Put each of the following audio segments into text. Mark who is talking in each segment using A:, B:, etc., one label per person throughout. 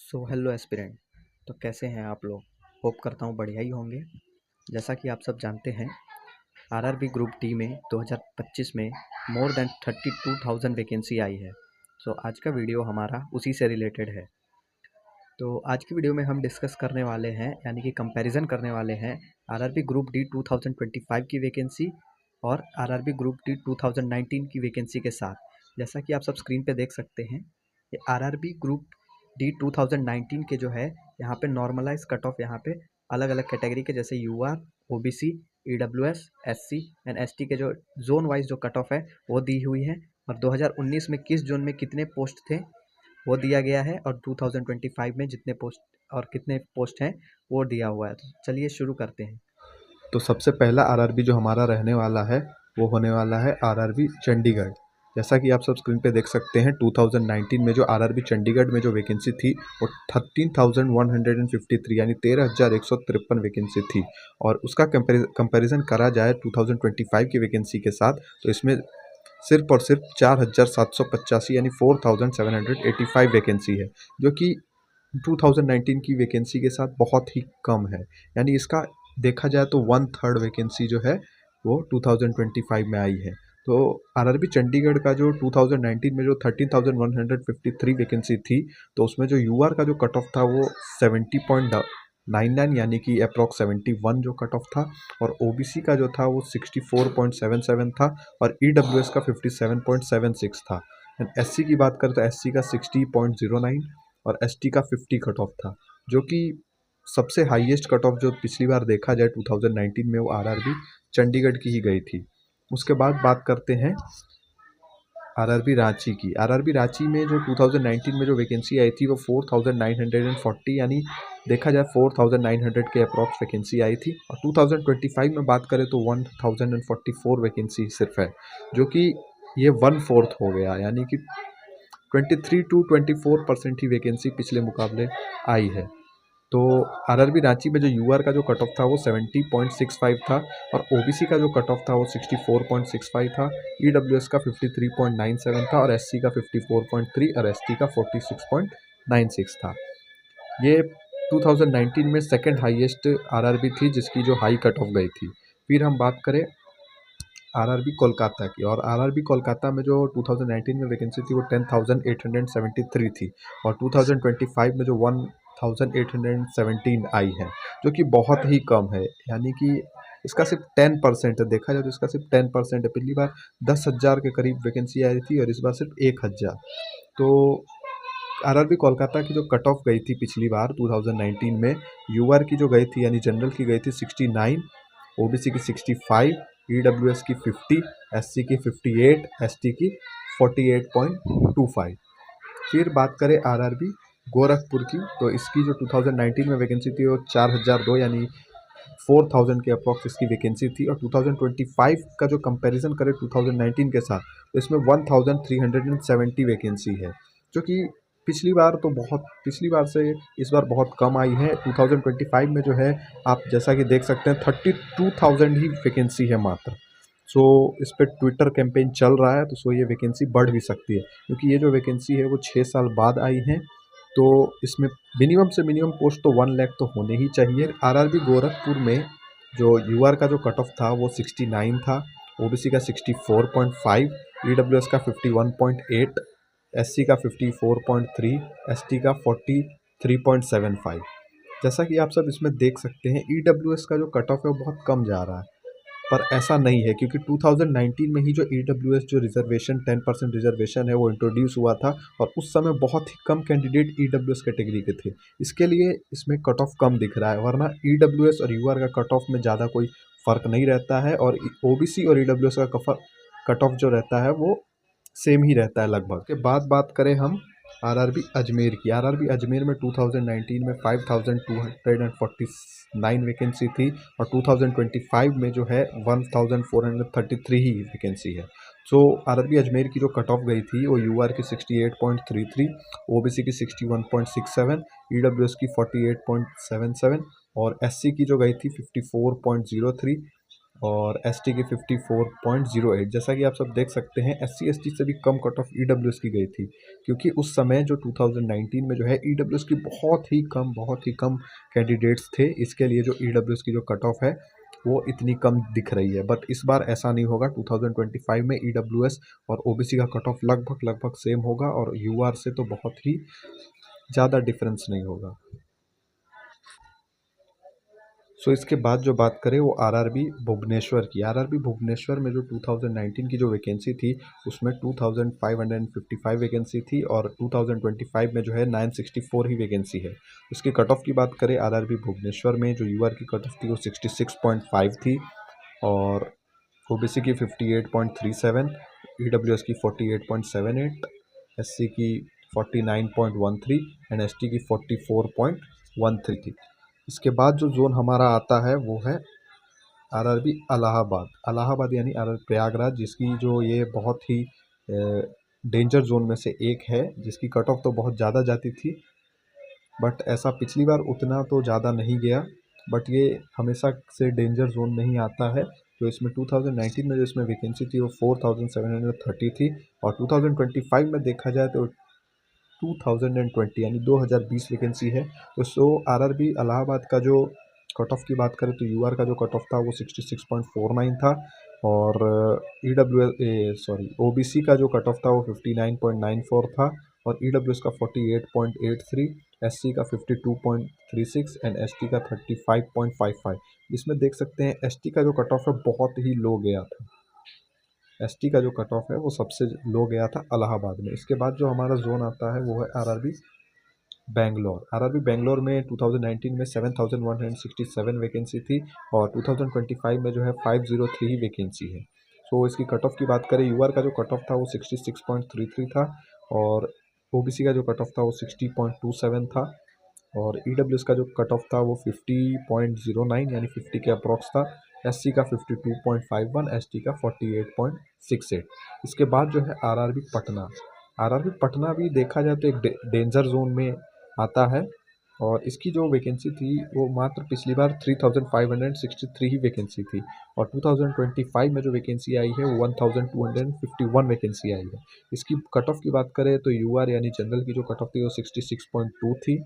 A: Hello aspirant. तो कैसे हैं आप लोग? होप करता हूँ बढ़िया ही होंगे। जैसा कि आप सब जानते हैं, आरआरबी ग्रुप डी में 2025 में मोर देन 32,000 वैकेंसी आई है। आज का वीडियो हमारा उसी से रिलेटेड है। तो आज की वीडियो में हम डिस्कस करने वाले हैं, यानी कि कंपैरिजन करने वाले हैं आरआरबी ग्रुप डी 2025 की वैकेंसी और आरआरबी ग्रुप डी 2019 की वैकेंसी के साथ। जैसा कि आप सब स्क्रीन पे देख सकते हैं, ये आरआरबी ग्रुप डी 2019 के जो है, यहाँ पे नॉर्मलाइज कट ऑफ यहाँ पे अलग अलग कैटेगरी के जैसे UR, OBC, EWS, SC and ST के जो जोन वाइज जो कट ऑफ है वो दी हुई है। और 2019 में किस जोन में कितने पोस्ट थे वो दिया गया है, और 2025 में जितने पोस्ट और कितने पोस्ट हैं वो दिया हुआ है। तो चलिए शुरू करते हैं।
B: तो सबसे पहला आरआरबी जो हमारा रहने वाला है वो होने वाला है आरआरबी चंडीगढ़। जैसा कि आप सब स्क्रीन पे देख सकते हैं, 2019 में जो आरआरबी चंडीगढ़ में जो वैकेंसी थी वो 13,153 यानी 13,153 वैकेंसी थी। और उसका कंपैरिजन करा जाए 2025 की वैकेंसी के साथ, तो इसमें सिर्फ और सिर्फ 4,785 यानी 4,785 वैकेंसी है, जो कि 2019 की वैकेंसी के साथ बहुत ही कम है। यानी इसका देखा जाए तो 1/3 वैकेंसी जो है वो 2025 में आई है। तो आरआरबी चंडीगढ़ का जो 2019 में जो 13,153 वैकेंसी थी, तो उसमें जो यूआर का जो कट ऑफ था वो 70.99 यानी कि अप्रॉक्स 71 जो कट ऑफ था, और ओबीसी का जो था वो 64.77 था, और ईडब्ल्यूएस का 57.76 था। एससी की बात करें तो एससी का 60.09 और एसटी का 50 कट ऑफ था, जो कि सबसे हाईएस्ट कट ऑफ जो पिछली बार देखा जाए 2019 में वो आरआरबी चंडीगढ़ की ही गई थी। उसके बाद बात करते हैं आरआरबी रांची की। आरआरबी रांची में जो 2019 में जो वैकेंसी आई थी वो 4,940 यानी देखा जाए 4,900 के अप्रॉक्स वैकेंसी आई थी। और 2025 में बात करें तो 1,044 वैकेंसी सिर्फ है, जो कि ये 1/4 हो गया, यानी कि 23 to 24% ही वैकेंसी पिछले मुकाबले आई है। तो आरआरबी रांची में जो यूआर का जो कट ऑफ था वो 70.65 था, और ओबीसी का जो कट ऑफ था वो 64.65 था, ईडब्ल्यूएस का 53.97 था, और एससी का 54.3 और एसटी का 46.96 था। ये 2019 में सेकंड हाईएस्ट आरआरबी थी जिसकी जो हाई कट ऑफ गई थी। फिर हम बात करें आरआरबी कोलकाता की, और आरआरबी कोलकाता में जो 2019 में वैकेंसी थी वो 10,873 थी, और 2025 में जो 1,817 आई है, जो कि बहुत ही कम है। यानी कि इसका सिर्फ 10% है, देखा जाए तो इसका सिर्फ 10% है। पिछली बार 10,000 के करीब वैकेंसी आई थी और इस बार सिर्फ 1,000। तो आरआरबी कोलकाता की जो कट ऑफ गई थी पिछली बार 2019 में, यूआर की जो गई थी यानी जनरल की गई थी 69, ओबीसी की 65, ईडब्ल्यूएस की 50, एससी की 58, एसटी की 48.25। फिर बात करें आरआरबी गोरखपुर की, तो इसकी जो 2019 में वैकेंसी थी वो 4,002 यानी 4,000 के अप्रॉक्स इसकी वैकेंसी थी। और 2025 का जो कंपैरिजन करें 2019 के साथ, तो इसमें 1,370 वैकेंसी है, जो कि पिछली बार से इस बार बहुत कम आई है। 2025 में जो है, आप जैसा कि देख सकते हैं 32,000 ही वैकेंसी है मात्र। इस पर ट्विटर कैंपेन चल रहा है, तो ये वैकेंसी बढ़ भी सकती है, क्योंकि ये जो वैकेंसी है वो 6 साल बाद आई है। तो इसमें मिनिमम से मिनिमम पोस्ट तो 1 लाख तो होने ही चाहिए। आरआरबी गोरखपुर में जो यूआर का जो कट ऑफ था वो 69 था, ओबीसी का 64.5, ईडब्ल्यूएस का 51.8, एससी का 54.3, एसटी का 43.75। जैसा कि आप सब इसमें देख सकते हैं, ईडब्ल्यूएस का जो कट ऑफ है वो बहुत कम जा रहा है, पर ऐसा नहीं है, क्योंकि 2019 में ही जो ईडब्ल्यूएस जो रिजर्वेशन 10% रिजर्वेशन है वो इंट्रोड्यूस हुआ था, और उस समय बहुत ही कम कैंडिडेट ईडब्ल्यूएस कैटेगरी के थे। इसके लिए इसमें कट ऑफ कम दिख रहा है, वरना ईडब्ल्यूएस और यूआर का कट ऑफ में ज़्यादा कोई फ़र्क नहीं रहता है, और ओबीसी और ईडब्ल्यूएस का कट ऑफ जो रहता है वो सेम ही रहता है लगभग। के बाद बात करें हम आरआरबी अजमेर की। आरआरबी अजमेर में 2019 में 5,249 वैकेंसी थी, और 2025 में जो है 1,433 ही वैकेंसी है। आरआरबी अजमेर की जो कट ऑफ गई थी वो यूआर की 68.33, ओबीसी की 61.67, ईडब्ल्यूएस की 48.77, और एससी की जो गई थी 54.03, और एसटी की 54.08। जैसा कि आप सब देख सकते हैं एससी एसटी से भी कम कट ऑफ ईडब्ल्यूएस की गई थी, क्योंकि उस समय जो 2019 में जो है ईडब्ल्यूएस की बहुत ही कम कैंडिडेट्स थे। इसके लिए जो ईडब्ल्यूएस की जो कट ऑफ है वो इतनी कम दिख रही है। बट इस बार ऐसा नहीं होगा। 2025 में ईडब्ल्यूएस और ओबीसी का कट ऑफ लगभग सेम होगा और यूआर से तो बहुत ही ज़्यादा डिफरेंस नहीं होगा। सो इसके बाद जो बात करें वो आरआरबी भुवनेश्वर की। आरआरबी भुवनेश्वर में जो 2019 की जो वैकेंसी थी उसमें 2555 वैकेंसी थी और 2025 में जो है 964 ही वैकेंसी है। उसकी कट ऑफ की बात करें आरआरबी भुवनेश्वर में जो यूआर की कट ऑफ थी वो 66.5 थी और ओबीसी की 58.37, ईडब्ल्यूएस की 48.78, एससी की 49.13 एंड एसटी की 44.13 थी। इसके बाद जो जोन हमारा आता है वो है आरआरबी इलाहाबाद यानी आरआर प्रयागराज, जिसकी जो ये बहुत ही डेंजर जोन में से एक है, जिसकी कट ऑफ तो बहुत ज़्यादा जाती थी। बट ऐसा पिछली बार उतना तो ज़्यादा नहीं गया, बट ये हमेशा से डेंजर जोन में ही आता है। तो इसमें 2019 में जो इसमें वैकेंसी थी वो 4730 थी और 2025 में देखा जाए तो 2020 यानी 2020 वैकेंसी है। तो सो आरआरबी इलाहाबाद का जो कट ऑफ की बात करें तो यूआर का जो कट ऑफ था वो 66.49 था और ओबीसी का जो कट ऑफ था वो 59.94 था और ईडब्ल्यूएस का 48.83, एससी का 52.36 एंड एसटी का 35.55। इसमें देख सकते हैं एसटी का जो कट ऑफ है बहुत ही लो गया था। एसटी का जो कट ऑफ है वो सबसे लो गया था इलाहाबाद में। इसके बाद जो हमारा जोन आता है वो है आरआरबी बेंगलोर। आरआरबी बेंगलोर में 2019 में 7167 वैकेंसी थी और 2025 में जो है 503 ही वैकेंसी है। सो इसकी कट ऑफ की बात करें यूआर का जो कट ऑफ था वो 66.33 था और ओबीसी का जो कट ऑफ था वो 60.27 था और ईडब्ल्यूएस का जो कट ऑफ था वो 50.09 यानी 50 के अप्रॉक्स था। एससी का 52.51, एसटी का 48.68। इसके बाद जो है आरआरबी पटना। आरआरबी पटना भी देखा जाए तो एक डेंजर जोन में आता है और इसकी जो वैकेंसी थी वो मात्र पिछली बार 3563 ही वैकेंसी थी और 2025 में जो वैकेंसी आई है वो 1251 वैकेंसी आई है। इसकी कट ऑफ की बात करें तो यूआर यानी जनरल की जो कट ऑफ थी वो 66.2 थी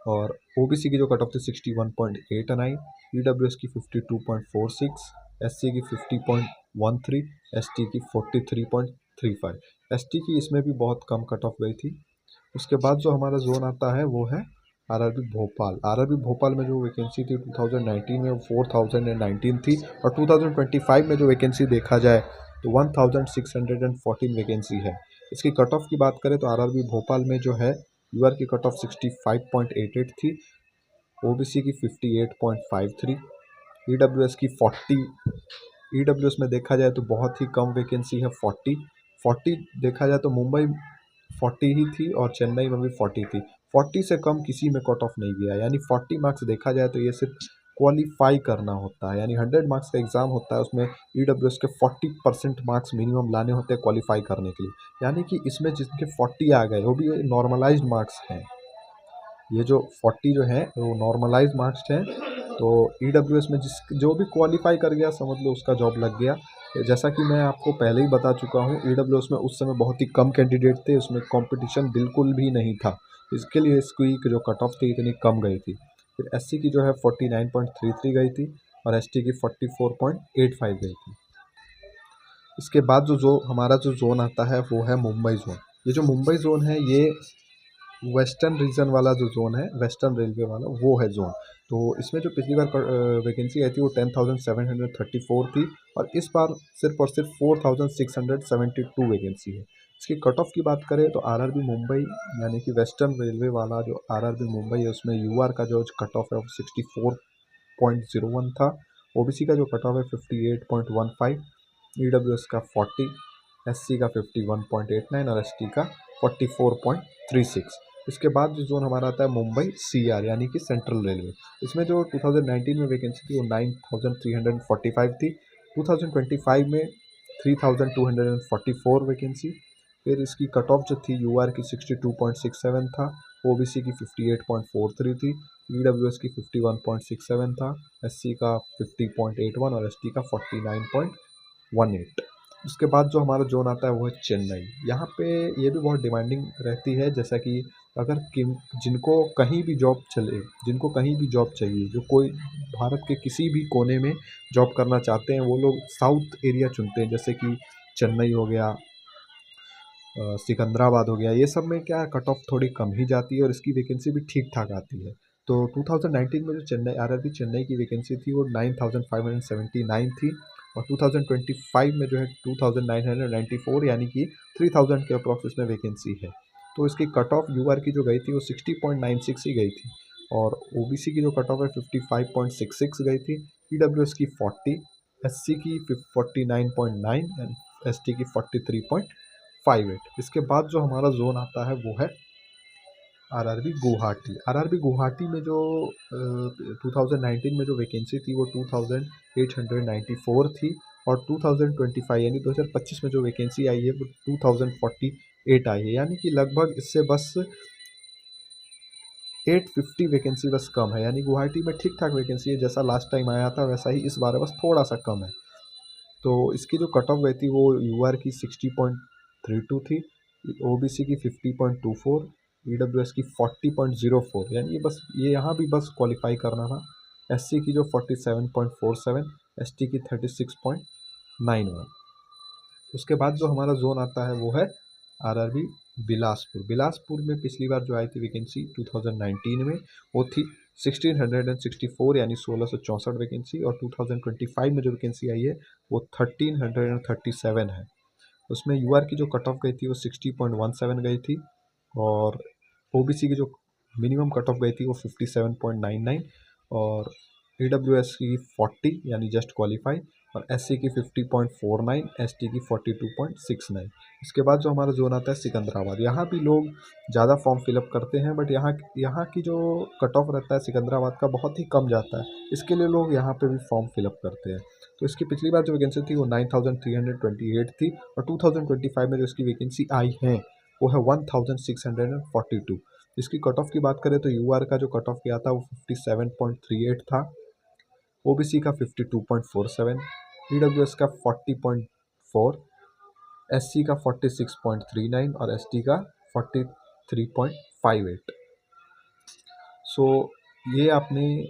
B: और ओबीसी की जो कट ऑफ थी 61.89, ईडब्ल्यूएस की 52.46, एससी की 50.13, एसटी की 43.35। एसटी की इसमें भी बहुत कम कट ऑफ गई थी। उसके बाद जो हमारा जोन आता है वो है आरआरबी भोपाल। आरआरबी भोपाल में जो वैकेंसी थी 2019 में वो 4019 थी और 2025 में जो वैकेंसी देखा जाए तो 1614 वैकेंसी है। इसकी कट ऑफ की बात करें तो आरआरबी भोपाल में जो है यूआर की कट ऑफ 65.88 थी, ओबीसी की 58.53, ईडब्ल्यूएस की 40। ईडब्ल्यूएस में देखा जाए तो बहुत ही कम वैकेंसी है 40 देखा जाए तो मुंबई 40 ही थी और चेन्नई में भी 40 थी। 40 से कम किसी में कट ऑफ नहीं गया, यानी 40 मार्क्स देखा जाए तो ये सिर्फ क्वालिफाई करना होता है, यानी 100 मार्क्स का एग्ज़ाम होता है उसमें ईडब्ल्यूएस के 40% मार्क्स मिनिमम लाने होते हैं क्वालिफाई करने के लिए। यानी कि इसमें जिसके 40 आ गए वो भी नॉर्मलाइज्ड मार्क्स हैं। ये जो 40 जो है वो नॉर्मलाइज मार्क्स हैं। तो ईडब्ल्यूएस में जो भी क्वालिफाई कर गया समझ लो उसका जॉब लग गया। जैसा कि मैं आपको पहले ही बता चुका हूँ ईडब्ल्यूएस में उस समय बहुत ही कम कैंडिडेट थे, उसमें कंपटीशन बिल्कुल भी नहीं था, इसके लिए इसकी जो कट ऑफ थी इतनी कम गई थी। फिर एससी की जो है 49.33 गई थी और एसटी की 44.85 गई थी। इसके बाद जो हमारा जो जोन आता है वो है मुंबई जोन। ये जो मुंबई जोन है ये वेस्टर्न रीजन वाला जो जोन है, वेस्टर्न रेलवे वाला वो है जोन। तो इसमें जो पिछली बार वैकेंसी आई थी वो 10,734 थी और इस बार सिर्फ और सिर्फ 4,672 वैकेंसी है। इसकी कट ऑफ की बात करें तो आरआरबी मुंबई यानी कि वेस्टर्न रेलवे वाला जो आरआरबी मुंबई है उसमें यूआर का जो कट ऑफ है वो 64.01 था, ओबीसी का जो कट ऑफ है 58.15, ईडब्ल्यूएस का 40, एससी का 51.89 और एसटी का 44.36। इसके बाद जो जोन हमारा आता है मुंबई सीआर यानी कि सेंट्रल रेलवे। इसमें जो 2019 में वैकेंसी थी वो 9345 थी, 2025 में 3244 वैकेंसी। फिर इसकी कट ऑफ जो थी यूआर की 62.67 था, ओबीसी की 58.43 थी, ईडब्ल्यूएस की 51.67 था, एससी का 50.81 और एसटी का 49.18। उसके बाद जो हमारा जोन आता है वो है चेन्नई। यहाँ पे ये भी बहुत डिमांडिंग रहती है, जैसा कि अगर किन जिनको कहीं भी जॉब चले, जिनको कहीं भी जॉब चाहिए, जो कोई भारत के किसी भी कोने में जॉब करना चाहते हैं, वो लोग साउथ एरिया चुनते हैं, जैसे कि चेन्नई हो गया, सिकंदराबाद हो गया। ये सब में क्या है, कट ऑफ थोड़ी कम ही जाती है और इसकी वैकेंसी भी ठीक ठाक आती है। तो 2019 में जो चेन्नई आरआरबी चेन्नई की वैकेंसी थी वो 9579 थी, और 2025 में जो है 2994, यानी कि 3000 के अप्रॉक्स इसमें वैकेंसी है। तो इसकी कट ऑफ यूआर की जो गई थी वो 60.96 ही गई थी, और ओबीसी की जो कट ऑफ है 55.66 गई थी, ईडब्ल्यूएस की 40, एससी की 49.9 एंड एसटी की 43.58। इसके बाद जो हमारा जोन आता है वो है आरआरबी गुवाहाटी। आरआरबी गुवाहाटी में जो 2019 में जो वैकेंसी थी वो 2894 थी, और 2025 यानी 2025 में जो वैकेंसी आई है वो 2048 आई है, यानी कि लगभग इससे बस 850 वैकेंसी बस कम है। यानी गुवाहाटी में ठीक ठाक वैकेंसी है, जैसा लास्ट टाइम आया था वैसा ही इस बार है, बस थोड़ा सा कम है। तो इसकी जो कट ऑफ गई थी वो यूआर की 60.32 थी, ओबीसी की 50.24, ईडब्ल्यूएस की 40.04, यानी ये बस ये यहाँ भी बस क्वालिफाई करना था। एससी की जो 47.47, एसटी की 36.91। उसके बाद जो हमारा जोन आता है वो है आरआरबी बिलासपुर। बिलासपुर में पिछली बार जो आई थी वैकेंसी 2019 में वो थी 1664, यानी 1664 वैकेंसी, और 2025 में जो वैकेंसी आई है वो 1337 है। उसमें यूआर की जो कट ऑफ गई थी वो 60.17 गई थी, और ओबीसी की जो मिनिमम कट ऑफ गई थी वो 57.99, और ईडब्ल्यूएस की 40 यानी जस्ट क्वालिफाई, और एससी की 50.49, एसटी की 42.69। इसके बाद जो हमारा जोन आता है सिकंदराबाद, यहाँ भी लोग ज़्यादा फॉर्म फिलअप करते हैं, बट यहाँ की जो कट ऑफ रहता है सिकंदराबाद का बहुत ही कम जाता है, इसके लिए लोग यहाँ पे भी फॉर्म फिलअप करते हैं। तो इसकी पिछली बार जो वैकेंसी थी वो 9328 थी, और 2025 में जो इसकी वैकेंसी आई है वो है 1642। इसकी कट ऑफ की बात करें तो यूआर का जो कट ऑफ गया था वो 57.38 था, ओबीसी का 52.47, ईडब्ल्यूएस का 40.4, एससी का 46.39 और एसटी का 43.58। सो ये आपने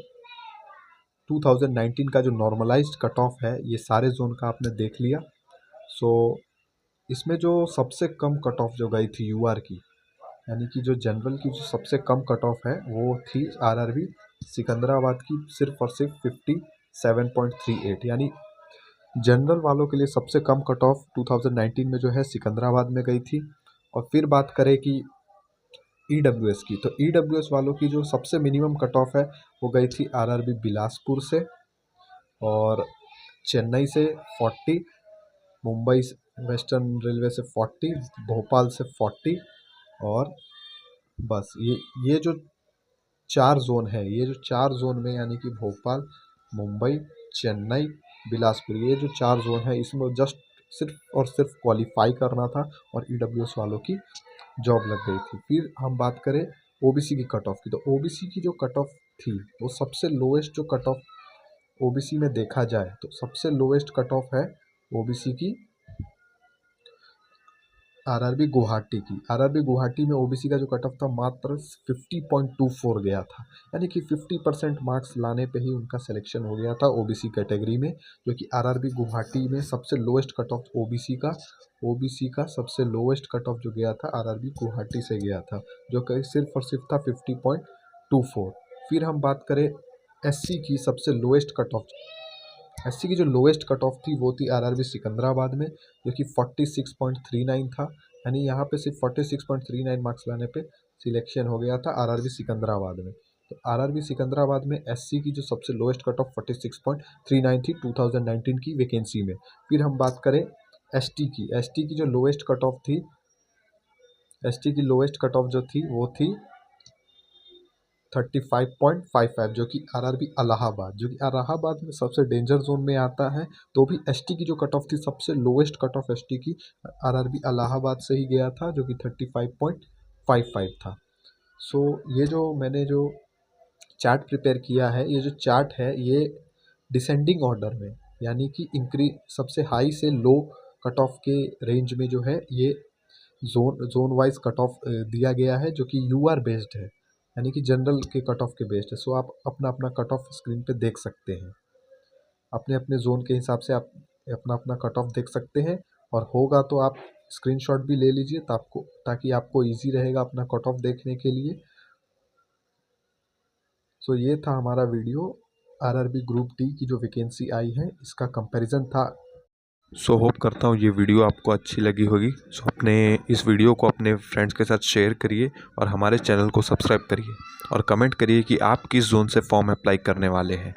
B: 2019 का जो नॉर्मलाइज्ड कट ऑफ है ये सारे जोन का आपने देख लिया। सो इसमें जो सबसे कम कट ऑफ जो गई थी यूआर की, यानी कि जो जनरल की जो सबसे कम कट ऑफ है वो थी आरआरबी सिकंदराबाद की, सिर्फ और सिर्फ 57.38, यानी जनरल वालों के लिए सबसे कम कट ऑफ 2019 में जो है सिकंदराबाद में गई थी। और फिर बात करें कि ईडब्ल्यूएस की, तो ईडब्ल्यूएस वालों की जो सबसे मिनिमम कट ऑफ है वो गई थी आरआरबी बिलासपुर से, और चेन्नई से 40, मुंबई वेस्टर्न रेलवे से 40, भोपाल से 40, और बस ये जो चार जोन है, ये जो चार जोन में यानी कि भोपाल, मुंबई, चेन्नई, बिलासपुर, ये जो चार जोन है इसमें जस्ट सिर्फ और सिर्फ क्वालिफाई करना था और ईडब्ल्यूएस वालों की जॉब लग गई थी। फिर हम बात करें ओबीसी की कट ऑफ की, तो ओबीसी की जो कट ऑफ थी वो सबसे लोएस्ट जो कट ऑफ ओबीसी में देखा जाए तो सबसे लोएस्ट कट ऑफ है ओबीसी की आरआरबी गुवाहाटी की। आरआरबी गुवाहाटी में ओबीसी का जो कट ऑफ था मात्र 50.24 गया था, यानी कि 50% मार्क्स लाने पे ही उनका सिलेक्शन हो गया था ओबीसी कैटेगरी में, जो कि आरआरबी गुवाहाटी में सबसे लोएस्ट कट ऑफ ओबीसी का सबसे लोएस्ट कट ऑफ जो गया था आरआरबी गुवाहाटी से गया था, जो कि सिर्फ और सिर्फ था 50.24। फिर हम बात करें एससी की सबसे लोएस्ट कट ऑफ, एससी की जो लोएस्ट कट ऑफ थी वो थी आरआरबी सिकंदराबाद में, जो कि 46.39 था, यानी यहाँ पे सिर्फ 46.39 मार्क्स लाने पे सिलेक्शन हो गया था आरआरबी सिकंदराबाद में। तो आरआरबी सिकंदराबाद में एससी की जो सबसे लोएस्ट कट ऑफ 46.39 थी 2019 की वैकेंसी में। फिर हम बात करें एसटी की जो लोएस्ट कट ऑफ थी, एसटी की लोएस्ट कट ऑफ जो थी वो थी 35.55, जो कि आरआरबी इलाहाबाद, जो कि इलाहाबाद में सबसे डेंजर जोन में आता है। तो भी एसटी की जो कट ऑफ थी सबसे लोएस्ट कट ऑफ एसटी की आरआरबी इलाहाबाद से ही गया था, जो कि 35.55 था। सो ये जो मैंने जो चार्ट प्रिपेयर किया है, ये जो चार्ट है ये डिसेंडिंग ऑर्डर में, यानी कि सबसे हाई से लो कट ऑफ के रेंज में जो है ये जोन वाइज कट ऑफ दिया गया है, जो कि यूआर बेस्ड है, यानी कि जनरल के कट ऑफ के बेस्ड है। सो आप अपना अपना कट ऑफ स्क्रीन पे देख सकते हैं, अपने अपने जोन के हिसाब से आप अपना अपना कट ऑफ देख सकते हैं। और होगा तो आप स्क्रीनशॉट भी ले लीजिए ताकि आपको इजी रहेगा अपना कट ऑफ देखने के लिए। सो ये था हमारा वीडियो, आरआरबी ग्रुप डी की जो वैकेंसी आई है इसका कंपैरिजन था। सो होप करता हूँ ये वीडियो आपको अच्छी लगी होगी। सो अपने इस वीडियो को अपने फ्रेंड्स के साथ शेयर करिए और हमारे चैनल को सब्सक्राइब करिए और कमेंट करिए कि आप किस जोन से फॉर्म अप्लाई करने वाले हैं।